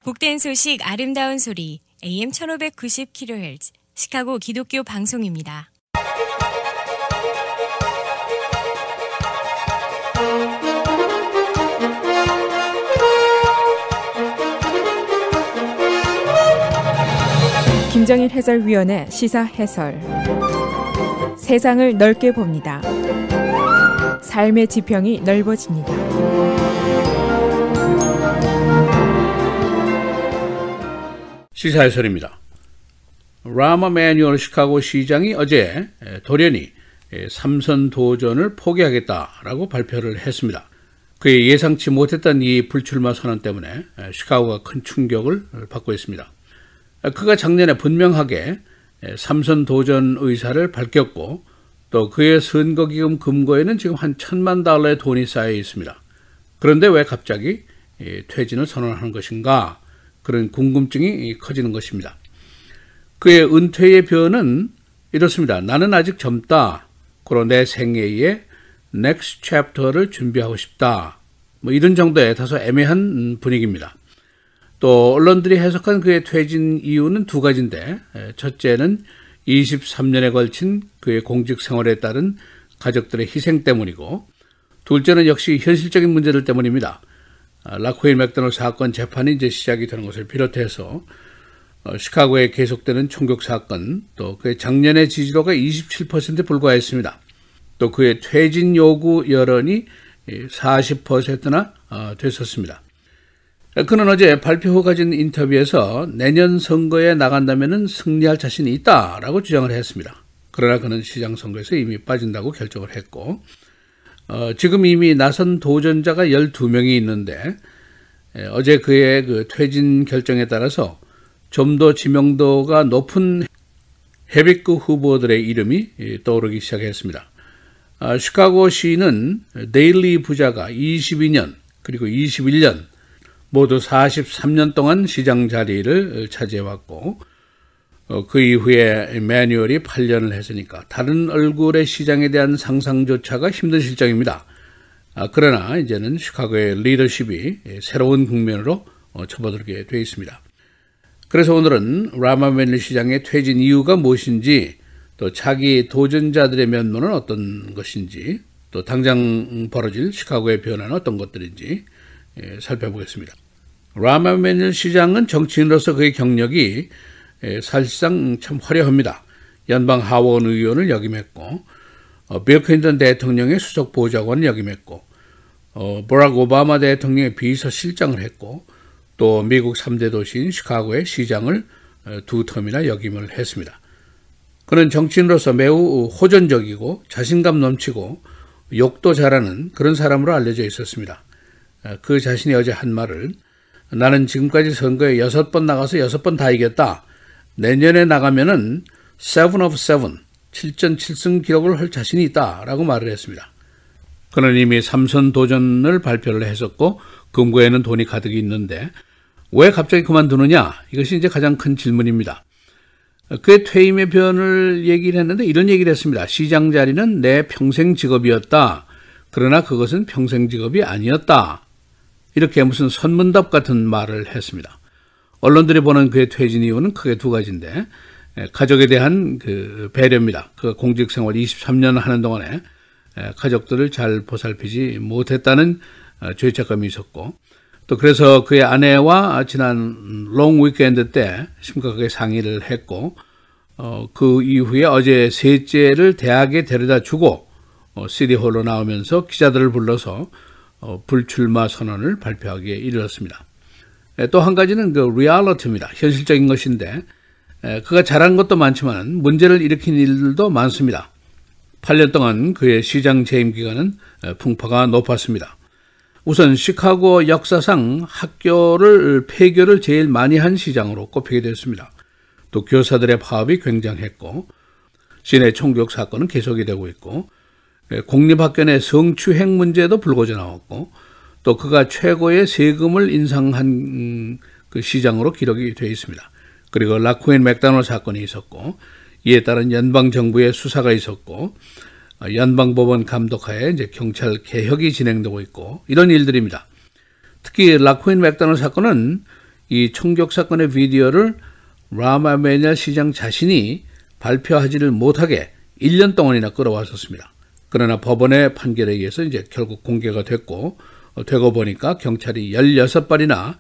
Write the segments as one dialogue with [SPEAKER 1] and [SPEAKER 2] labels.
[SPEAKER 1] 복된 소식 아름다운 소리 AM 1590kHz 시카고 기독교 방송입니다.
[SPEAKER 2] 김정일 해설위원의 시사 해설. 세상을 넓게 봅니다. 삶의 지평이 넓어집니다.
[SPEAKER 3] 시사 해설입니다. 라마 매뉴얼 시카고 시장이 어제 돌연히 삼선 도전을 포기하겠다라고 발표를 했습니다. 그의 예상치 못했던 이 불출마 선언 때문에 시카고가 큰 충격을 받고 있습니다. 그가 작년에 분명하게 삼선 도전 의사를 밝혔고 또 그의 선거기금 금고에는 지금 한 $10,000의 돈이 쌓여 있습니다. 그런데 왜 갑자기 퇴진을 선언하는 것인가? 그런 궁금증이 커지는 것입니다. 그의 은퇴의 변은 이렇습니다. 나는 아직 젊다. 그리고 내 생애의 next chapter를 준비하고 싶다. 이런 정도의 다소 애매한 분위기입니다. 또 언론들이 해석한 그의 퇴진 이유는 두 가지인데, 첫째는 23년에 걸친 그의 공직 생활에 따른 가족들의 희생 때문이고, 둘째는 역시 현실적인 문제들 때문입니다. 라코일 맥도널드 사건 재판이 이제 시작이 되는 것을 비롯해서 시카고에 계속되는 총격 사건, 또 그의 작년의 지지도가 27%에 불과했습니다. 또 그의 퇴진 요구 여론이 40%나 됐었습니다. 그는 어제 발표 후 가진 인터뷰에서 내년 선거에 나간다면 승리할 자신이 있다라고 주장을 했습니다. 그러나 그는 시장 선거에서 이미 빠진다고 결정을 했고, 지금 이미 나선 도전자가 12명이 있는데, 어제 그의 그 퇴진 결정에 따라서 좀 더 지명도가 높은 헤비급 후보들의 이름이 떠오르기 시작했습니다. 시카고시는 데일리 부자가 22년 그리고 21년 모두 43년 동안 시장 자리를 차지해왔고, 그 이후에 매뉴얼이 8년을 했으니까 다른 얼굴의 시장에 대한 상상조차가 힘든 실정입니다. 그러나 이제는 시카고의 리더십이 새로운 국면으로 접어들게 되어 있습니다. 그래서 오늘은 라마 매뉴얼 시장의 퇴진 이유가 무엇인지, 또 차기 도전자들의 면모는 어떤 것인지, 또 당장 벌어질 시카고의 변화는 어떤 것들인지 살펴보겠습니다. 라마 매뉴얼 시장은 정치인으로서 그의 경력이 사실상 참 화려합니다. 연방 하원 의원을 역임했고, 빌 클린턴 대통령의 수석 보좌관을 역임했고, 버락 오바마 대통령의 비서실장을 했고, 또 미국 3대 도시인 시카고의 시장을 두 텀이나 역임을 했습니다. 그는 정치인으로서 매우 호전적이고 자신감 넘치고 욕도 잘하는 그런 사람으로 알려져 있었습니다. 그 자신이 어제 한 말을, 나는 지금까지 선거에 6번 나가서 6번 다 이겼다. 내년에 나가면은 7 of 7, 7전 7승 기록을 할 자신이 있다라고 말을 했습니다. 그는 이미 삼선 도전을 발표를 했었고 금고에는 돈이 가득 있는데 왜 갑자기 그만두느냐? 이것이 이제 가장 큰 질문입니다. 그의 퇴임의 변을 얘기를 했는데 이런 얘기를 했습니다. 시장 자리는 내 평생 직업이었다. 그러나 그것은 평생 직업이 아니었다. 이렇게 무슨 선문답 같은 말을 했습니다. 언론들이 보는 그의 퇴진 이유는 크게 두 가지인데, 가족에 대한 그 배려입니다. 그 공직 생활 23년 하는 동안에 가족들을 잘 보살피지 못했다는 죄책감이 있었고, 또 그래서 그의 아내와 지난 롱 위켄드 때 심각하게 상의를 했고, 그 이후에 어제 셋째를 대학에 데려다 주고 시티홀로 나오면서 기자들을 불러서 불출마 선언을 발표하기에 이르렀습니다. 또 한 가지는 그 리얼리티입니다. 현실적인 것인데, 그가 잘한 것도 많지만 문제를 일으킨 일들도 많습니다. 8년 동안 그의 시장 재임 기간은 풍파가 높았습니다. 우선 시카고 역사상 학교를 폐교를 제일 많이 한 시장으로 꼽히게 됐습니다. 또 교사들의 파업이 굉장했고, 시내 총격 사건은 계속이 되고 있고, 공립학교 내 성추행 문제도 불거져 나왔고, 또 그가 최고의 세금을 인상한 그 시장으로 기록이 되어 있습니다. 그리고 라코일 맥도널드 사건이 있었고, 이에 따른 연방정부의 수사가 있었고, 연방법원 감독하에 이제 경찰 개혁이 진행되고 있고, 이런 일들입니다. 특히 라코일 맥도널드 사건은 이 총격 사건의 비디오를 라마 에마뉴엘 시장 자신이 발표하지를 못하게 1년 동안이나 끌어왔었습니다. 그러나 법원의 판결에 의해서 이제 결국 공개가 되고 보니까 경찰이 16발이나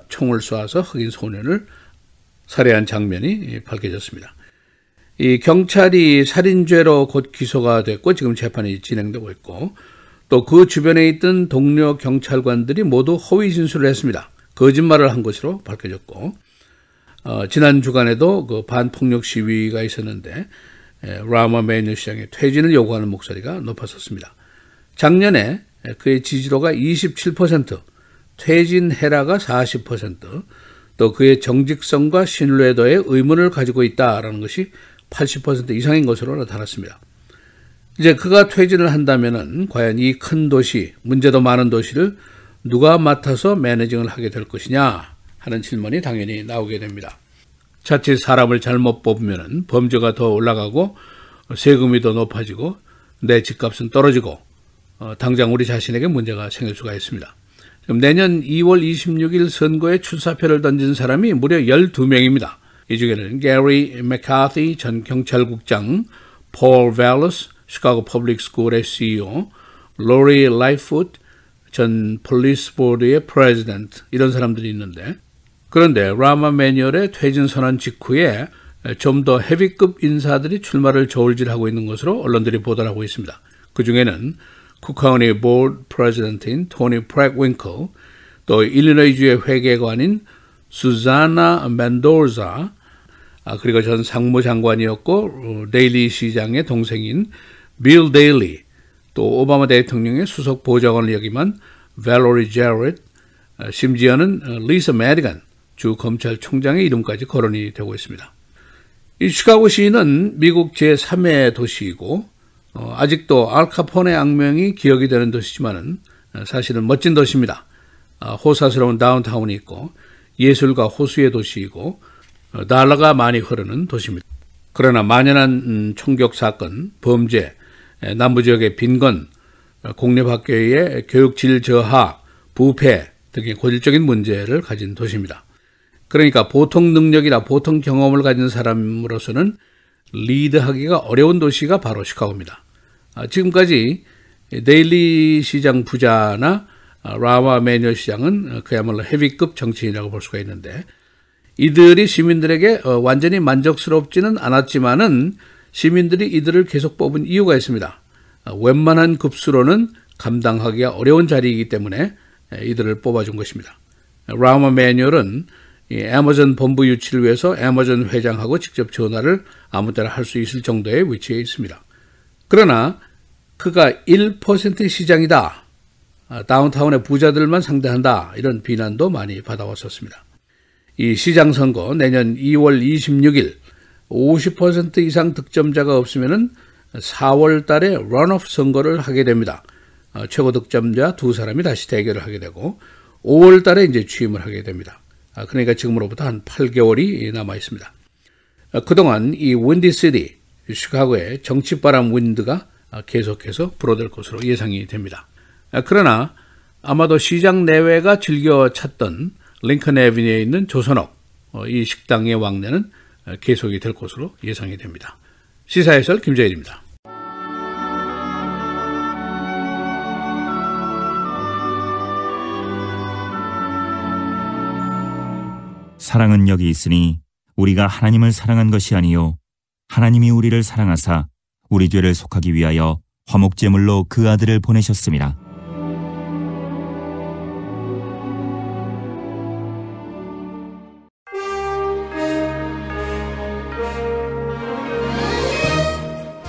[SPEAKER 3] 총을 쏘아서 흑인 소년을 살해한 장면이 밝혀졌습니다. 이 경찰이 살인죄로 곧 기소가 됐고 지금 재판이 진행되고 있고 또 그 주변에 있던 동료 경찰관들이 모두 허위 진술을 했습니다. 거짓말을 한 것으로 밝혀졌고 지난 주간에도 그 반폭력 시위가 있었는데 라마 에마뉴엘 시장의 퇴진을 요구하는 목소리가 높았었습니다. 작년에 그의 지지도가 27%, 퇴진해라가 40%, 또 그의 정직성과 신뢰도에 의문을 가지고 있다라는 것이 80% 이상인 것으로 나타났습니다. 이제 그가 퇴진을 한다면은 과연 이 큰 도시, 문제도 많은 도시를 누가 맡아서 매니징을 하게 될 것이냐 하는 질문이 당연히 나오게 됩니다. 자칫 사람을 잘못 뽑으면은 범죄가 더 올라가고 세금이 더 높아지고 내 집값은 떨어지고 당장 우리 자신에게 문제가 생길 수가 있습니다. 지금 내년 2월 26일 선거에 출사표를 던진 사람이 무려 12명입니다. 이 중에는 게리 맥카티 전 경찰국장, 폴 밸러스 시카고 퍼블릭 스쿨의 CEO, 로리 라이풋 전 폴리스 보드의 프레지던트 이런 사람들이 있는데 그런데 라마 에마뉴엘의 퇴진 선언 직후에 좀 더 헤비급 인사들이 출마를 저울질하고 있는 것으로 언론들이 보도하고 있습니다. 그 중에는 쿠카우니 보드 프레지던트인 토니 프랙윙클, 또 일리노이주의 회계관인 수자나 멘도자, 그리고 전 상무장관이었고 데일리 시장의 동생인 빌 데일리, 또 오바마 대통령의 수석 보좌관을 역임한 밸러리 제렛, 심지어는 리사 메디건 주 검찰총장의 이름까지 거론이 되고 있습니다. 이 시카고시는 미국 제3의 도시이고 아직도 알카포네 악명이 기억이 되는 도시지만은 사실은 멋진 도시입니다. 호사스러운 다운타운이 있고 예술과 호수의 도시이고 달러가 많이 흐르는 도시입니다. 그러나 만연한 총격 사건, 범죄, 남부지역의 빈곤, 공립학교의 교육질 저하, 부패 등의 고질적인 문제를 가진 도시입니다. 그러니까 보통 능력이나 보통 경험을 가진 사람으로서는 리드하기가 어려운 도시가 바로 시카고입니다. 지금까지 데일리 시장 부자나 라마 에마뉴엘 시장은 그야말로 헤비급 정치인이라고 볼 수가 있는데 이들이 시민들에게 완전히 만족스럽지는 않았지만은 시민들이 이들을 계속 뽑은 이유가 있습니다. 웬만한 급수로는 감당하기가 어려운 자리이기 때문에 이들을 뽑아준 것입니다. 라마 에마뉴엘은 애머전 본부 유치를 위해서 애머전 회장하고 직접 전화를 아무 때나 할 수 있을 정도의 위치에 있습니다. 그러나 그가 1% 시장이다. 다운타운의 부자들만 상대한다. 이런 비난도 많이 받아왔었습니다. 이 시장 선거 내년 2월 26일 50% 이상 득점자가 없으면 4월 달에 런오프 선거를 하게 됩니다. 최고 득점자 두 사람이 다시 대결을 하게 되고 5월 달에 이제 취임을 하게 됩니다. 그러니까 지금으로부터 한 8개월이 남아 있습니다. 그동안 이 윈디시티, 시카고의 정치바람 윈드가 계속해서 불어들 것으로 예상이 됩니다. 그러나 아마도 시장 내외가 즐겨 찾던 링컨 애비뉴에 있는 조선옥, 이 식당의 왕래는 계속이 될 것으로 예상이 됩니다. 시사해설 김재일입니다.
[SPEAKER 4] 사랑은 여기 있으니 우리가 하나님을 사랑한 것이 아니요 하나님이 우리를 사랑하사 우리 죄를 속하기 위하여 화목제물로 그 아들을 보내셨습니다.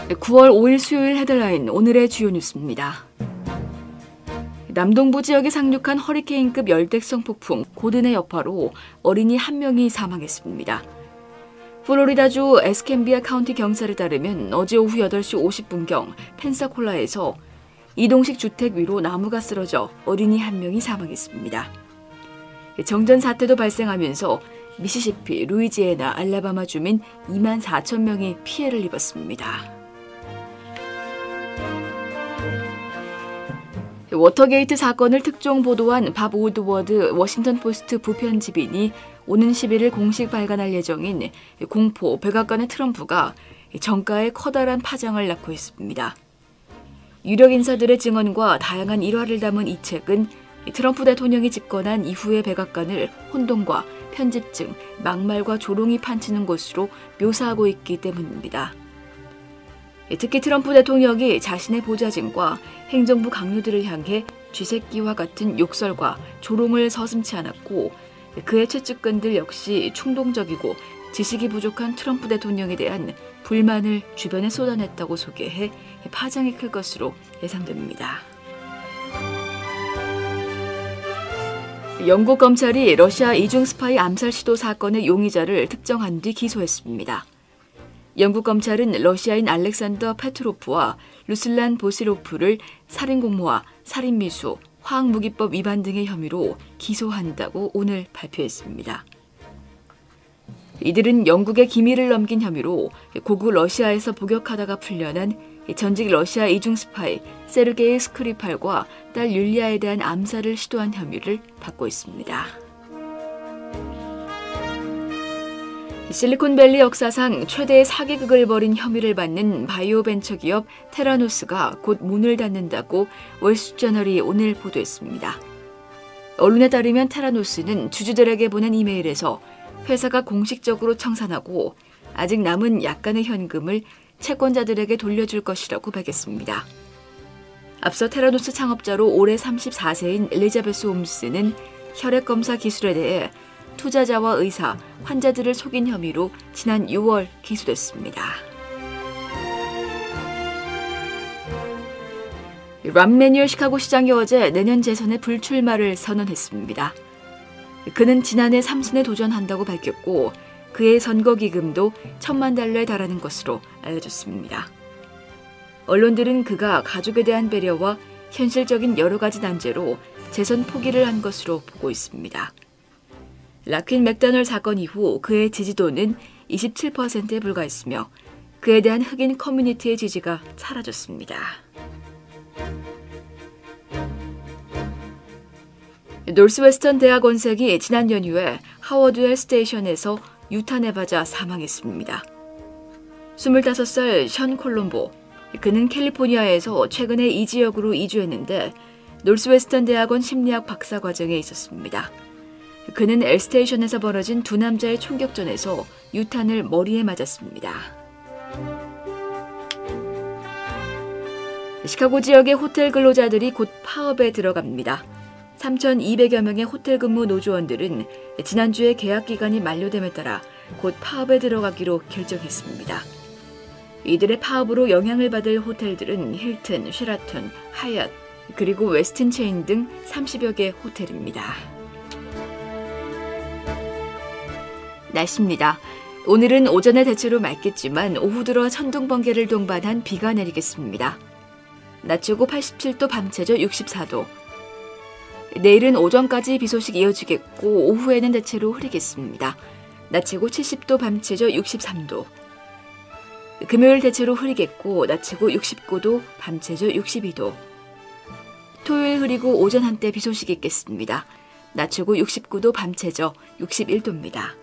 [SPEAKER 5] 네, 9월 5일 수요일 헤드라인 오늘의 주요 뉴스입니다. 남동부 지역에 상륙한 허리케인급 열대성 폭풍 고든의 여파로 어린이 1명이 사망했습니다. 플로리다주 에스캠비아 카운티 경찰에 따르면 어제 오후 8시 50분경 펜사콜라에서 이동식 주택 위로 나무가 쓰러져 어린이 1명이 사망했습니다. 정전 사태도 발생하면서 미시시피, 루이지애나, 알라바마 주민 2만 4천 명이 피해를 입었습니다. 워터게이트 사건을 특종 보도한 밥 우드워드 워싱턴 포스트 부편집인이 오는 11일 공식 발간할 예정인 공포 백악관의 트럼프가 정가에 커다란 파장을 낳고 있습니다. 유력 인사들의 증언과 다양한 일화를 담은 이 책은 트럼프 대통령이 집권한 이후의 백악관을 혼돈과 편집증, 막말과 조롱이 판치는 곳으로 묘사하고 있기 때문입니다. 특히 트럼프 대통령이 자신의 보좌진과 행정부 강요들을 향해 쥐새끼와 같은 욕설과 조롱을 서슴지 않았고 그의 최측근들 역시 충동적이고 지식이 부족한 트럼프 대통령에 대한 불만을 주변에 쏟아냈다고 소개해 파장이 클 것으로 예상됩니다. 영국 검찰이 러시아 이중 스파이 암살 시도 사건의 용의자를 특정한 뒤 기소했습니다. 영국 검찰은 러시아인 알렉산더 페트로프와 루슬란 보시로프를 살인공모와 살인미수, 화학무기법 위반 등의 혐의로 기소한다고 오늘 발표했습니다. 이들은 영국의 기밀을 넘긴 혐의로 고국 러시아에서 복역하다가 풀려난 전직 러시아 이중 스파이 세르게이 스크리팔과 딸 율리아에 대한 암살을 시도한 혐의를 받고 있습니다. 실리콘밸리 역사상 최대의 사기극을 벌인 혐의를 받는 바이오 벤처 기업 테라노스가 곧 문을 닫는다고 월스트리트저널이 오늘 보도했습니다. 언론에 따르면 테라노스는 주주들에게 보낸 이메일에서 회사가 공식적으로 청산하고 아직 남은 약간의 현금을 채권자들에게 돌려줄 것이라고 밝혔습니다. 앞서 테라노스 창업자로 올해 34세인 엘리자베스 홈스는 혈액검사 기술에 대해 투자자와 의사, 환자들을 속인 혐의로 지난 6월 기소됐습니다. 람 매뉴얼 시카고 시장이 어제 내년 재선에 불출마를 선언했습니다. 그는 지난해 3선에 도전한다고 밝혔고 그의 선거 기금도 $10,000,000에 달하는 것으로 알려졌습니다. 언론들은 그가 가족에 대한 배려와 현실적인 여러 가지 난제로 재선 포기를 한 것으로 보고 있습니다. 라퀸 맥더널 사건 이후 그의 지지도는 27%에 불과했으며 그에 대한 흑인 커뮤니티의 지지가 사라졌습니다. 노스웨스턴 대학원생이 지난 연휴에 하워드웰 스테이션에서 유탄에 맞아 사망했습니다. 25살 션 콜롬보, 그는 캘리포니아에서 최근에 이 지역으로 이주했는데 노스웨스턴 대학원 심리학 박사과정에 있었습니다. 그는 엘스테이션에서 벌어진 두 남자의 총격전에서 유탄을 머리에 맞았습니다. 시카고 지역의 호텔 근로자들이 곧 파업에 들어갑니다. 3,200여 명의 호텔 근무 노조원들은 지난주에 계약 기간이 만료됨에 따라 곧 파업에 들어가기로 결정했습니다. 이들의 파업으로 영향을 받을 호텔들은 힐튼, 쉐라톤, 하얏, 그리고 웨스틴 체인 등 30여 개 호텔입니다. 날씨입니다. 오늘은 오전에 대체로 맑겠지만 오후 들어 천둥 번개를 동반한 비가 내리겠습니다. 낮 최고 87도, 밤 최저 64도. 내일은 오전까지 비 소식 이어지겠고 오후에는 대체로 흐리겠습니다. 낮 최고 70도, 밤 최저 63도. 금요일 대체로 흐리겠고 낮 최고 69도, 밤 최저 62도. 토요일 흐리고 오전 한때 비 소식이 있겠습니다. 낮 최고 69도, 밤 최저 61도입니다.